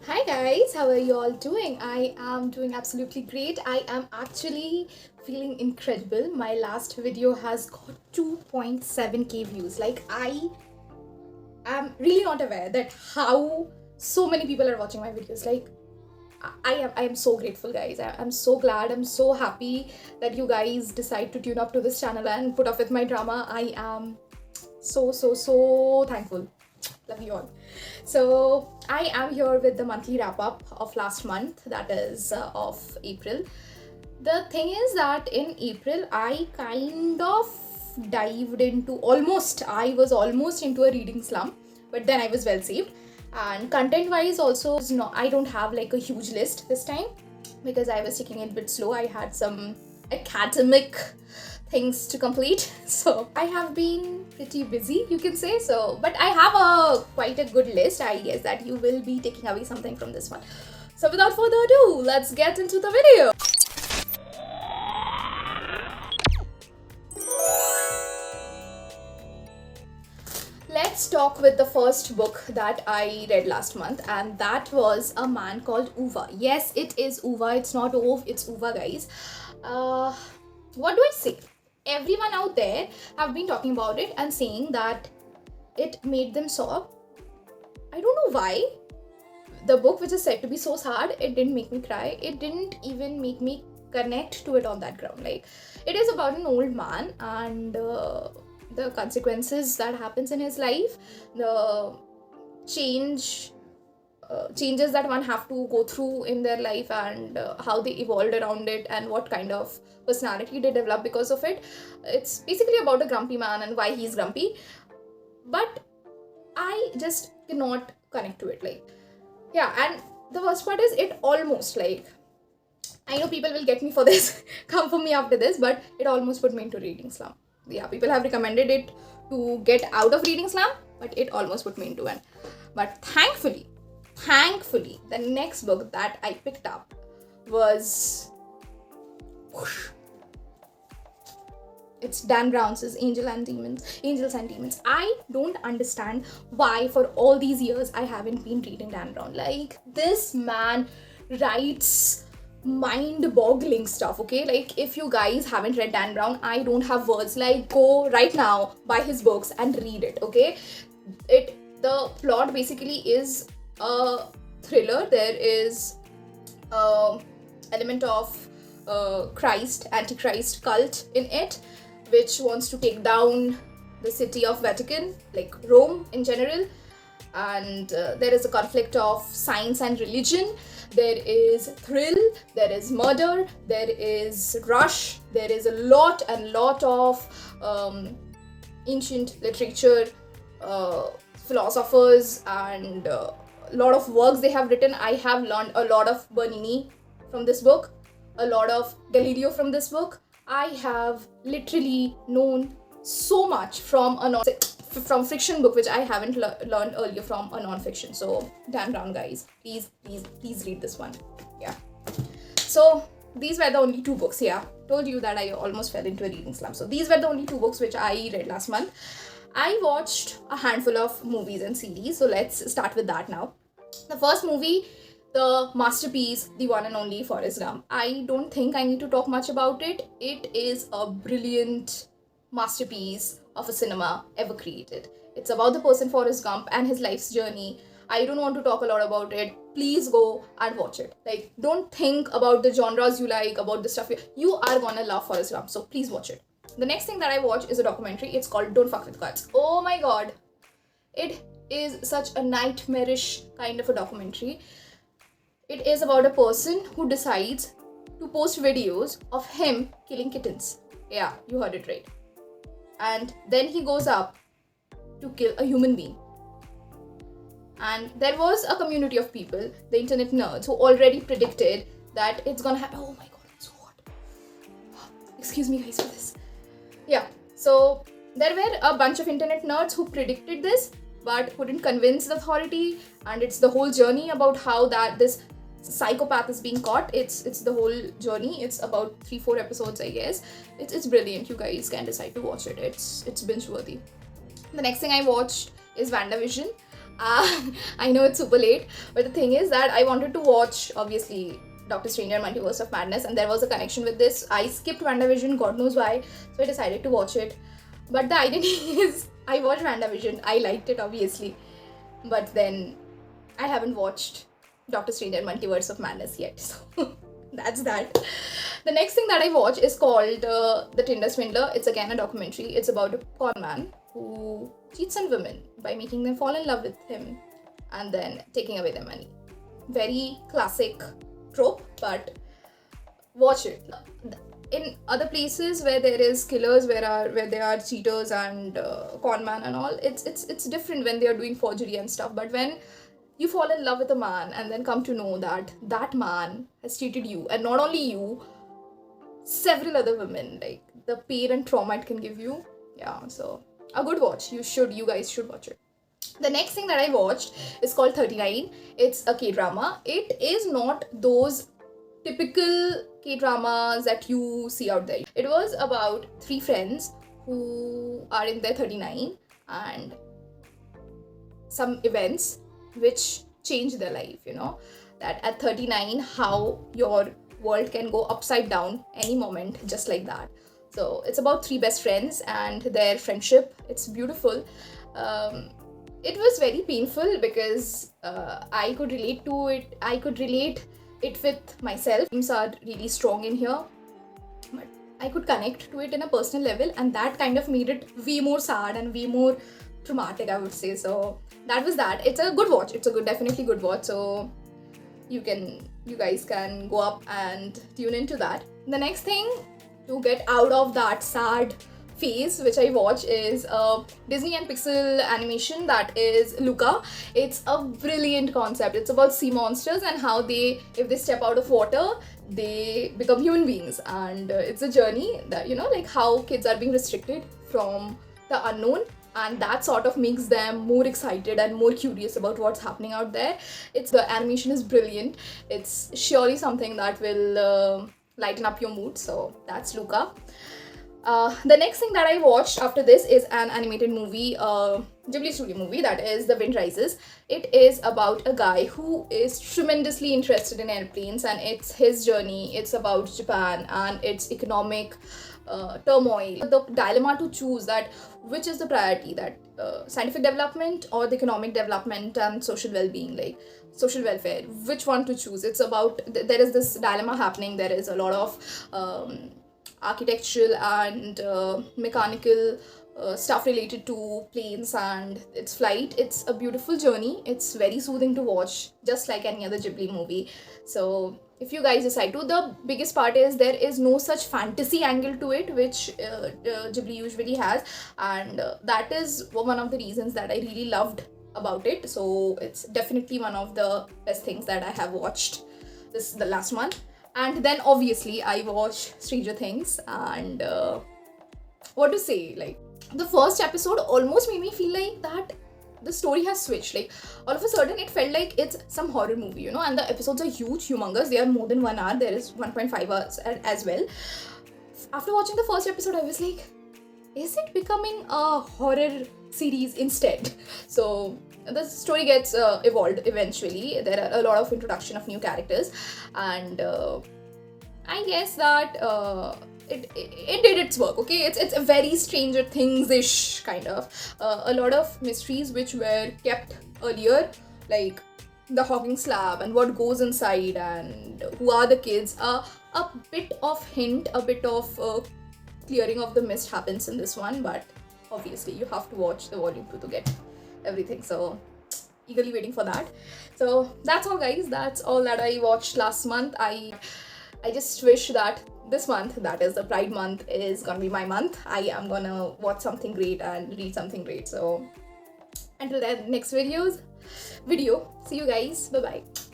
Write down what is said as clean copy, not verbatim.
Hi guys, how are you all doing? I am doing absolutely great. I am actually feeling incredible. My last video has got 2.7k views. Like, I am really not aware that how so many people are watching my videos. Like, I am so grateful, guys. I'm so glad. I'm so happy that you guys decide to tune up to this channel and put up with my drama. I am so thankful. Love you all. So I am here with the monthly wrap up of last month, that is of April. The thing is that in April I kind of dived into I was almost into a reading slump, but then I was well saved. And content wise also, no, I don't have like a huge list this time because I was taking it a bit slow. I had some academic things to complete, so I have been pretty busy, you can say. So but I have a quite a good list. I guess that you will be taking away something from this one. So without further ado, let's get into the video. Let's talk with the first book that I read last month, and that was A Man Called Uva. Yes, it is Uva. It's not Ove, it's Uva, guys. What do I say? Everyone out there have been talking about it and saying that it made them sob. I don't know why. The book, which is said to be so sad, it didn't make me cry. It didn't even make me connect to it on that ground. Like, it is about an old man and the consequences that happens in his life, the changes that one have to go through in their life, and how they evolved around it, and what kind of personality they develop because of it. It's basically about a grumpy man and why he's grumpy, but I just cannot connect to it. Like, yeah, and the worst part is it almost, like, I know people will get me for this, come for me after this, but it almost put me into reading slump. Yeah, people have recommended it to get out of reading slump, but it almost put me into one. But thankfully, the next book that I picked up was it's Dan Brown's Angels and Demons. I don't understand why for all these years I haven't been reading Dan Brown. Like, this man writes mind-boggling stuff, okay? Like, if you guys haven't read Dan Brown, I don't have words. Like, go right now, buy his books and read it, okay? The plot basically is a thriller. There is a element of Antichrist cult in it, which wants to take down the city of Vatican, like Rome in general. And there is a conflict of science and religion. There is thrill, there is murder, there is rush, there is a lot of ancient literature, philosophers, and a lot of works they have written. I have learned a lot of Bernini from this book, a lot of Galileo from this book. I have literally known so much from fiction book, which I haven't learned earlier from a non-fiction. So Dan Brown, guys, please read this one. Yeah. So these were the only two books. Yeah, told you that I almost fell into a reading slump. So these were the only two books which I read last month. I watched a handful of movies and series. So let's start with that now. The first movie, the masterpiece, the one and only Forrest Gump. I don't think I need to talk much about it. It is a brilliant masterpiece of a cinema ever created. It's about the person Forrest Gump and his life's journey. I don't want to talk a lot about it. Please go and watch it. Like, don't think about the genres you like, about the stuff you are gonna love Forrest Gump. So please watch it. The next thing that I watched is a documentary. It's called Don't Fuck with Cats. Oh my god. It is such a nightmarish kind of a documentary. It is about a person who decides to post videos of him killing kittens. Yeah, you heard it right. And then he goes up to kill a human being. And there was a community of people, the internet nerds, who already predicted that it's gonna happen. Oh my god, it's so hot. Excuse me, guys, for this. Yeah, so there were a bunch of internet nerds who predicted this, but couldn't convince the authority. And it's the whole journey about how that this psychopath is being caught. It's the whole journey. It's about 3-4 episodes, I guess. It's brilliant. You guys can decide to watch it. It's binge worthy. The next thing I watched is WandaVision. I know it's super late, but the thing is that I wanted to watch, obviously, Doctor Strange and Multiverse of Madness, and there was a connection with this. I skipped WandaVision, God knows why, so I decided to watch it. But the irony is, I watched WandaVision, I liked it, obviously, but then I haven't watched Doctor Strange and Multiverse of Madness yet, so that's that. The next thing that I watch is called The Tinder Swindler. It's again a documentary. It's about a con man who cheats on women by making them fall in love with him and then taking away their money. Very classic trope, but watch it. In other places where there is killers, where there are cheaters and con man and all, it's different when they are doing forgery and stuff. But when you fall in love with a man and then come to know that that man has cheated you, and not only you, several other women, like the pain and trauma it can give you. Yeah, so a good watch. You guys should watch it. The next thing that I watched is called 39. It's a K-drama. It is not those typical K-dramas that you see out there. It was about 3 friends who are in their 39 and some events which change their life, that at 39 how your world can go upside down any moment, just like that. So it's about 3 best friends and their friendship. It's beautiful. It was very painful because I could relate to it. I could relate it with myself. Themes are really strong in here, but I could connect to it in a personal level, and that kind of made it way more sad and way more traumatic, I would say. So that was that. It's a good watch. It's a definitely good watch. So you guys can go up and tune into that. The next thing to get out of that sad phase which I watch is Disney and Pixel animation, that is Luca. It's a brilliant concept. It's about sea monsters and how if they step out of water, they become human beings, and it's a journey that, like how kids are being restricted from the unknown, and that sort of makes them more excited and more curious about what's happening out there. The animation is brilliant. It's surely something that will lighten up your mood. So that's Luca. The next thing that I watched after this is an animated movie, Ghibli studio movie, that is The Wind Rises. It is about a guy who is tremendously interested in airplanes, and it's his journey. It's about Japan and its economic turmoil, the dilemma to choose that which is the priority, that scientific development or the economic development and social well-being, like social welfare, which one to choose. It's about there is this dilemma happening. There is a lot of architectural and mechanical stuff related to planes and its flight. It's a beautiful journey. It's very soothing to watch, just like any other Ghibli movie. So if you guys decide to, the biggest part is there is no such fantasy angle to it, which Ghibli usually has, and that is one of the reasons that I really loved about it. So it's definitely one of the best things that I have watched the last month. And then obviously I watched Stranger Things, and what to say, like the first episode almost made me feel like that the story has switched. Like all of a sudden it felt like it's some horror movie, and the episodes are huge, humongous. They are more than 1 hour. There is 1.5 hours as well. After watching the first episode, I was like, is it becoming a horror series instead? So the story gets evolved eventually. There are a lot of introduction of new characters, and I guess that it did its work. Okay, it's a very Stranger Things-ish kind of. A lot of mysteries which were kept earlier, like the Hawking slab and what goes inside and who are the kids. A bit of hint, a bit of clearing of the mist happens in this one, but obviously you have to watch the volume 2 to get everything. So eagerly waiting for that. So that's all, guys. That's all that I watched last month. I just wish that this month, that is the Pride month, is gonna be my month. I am gonna watch something great and read something great. So until then, next video, see you guys. Bye bye.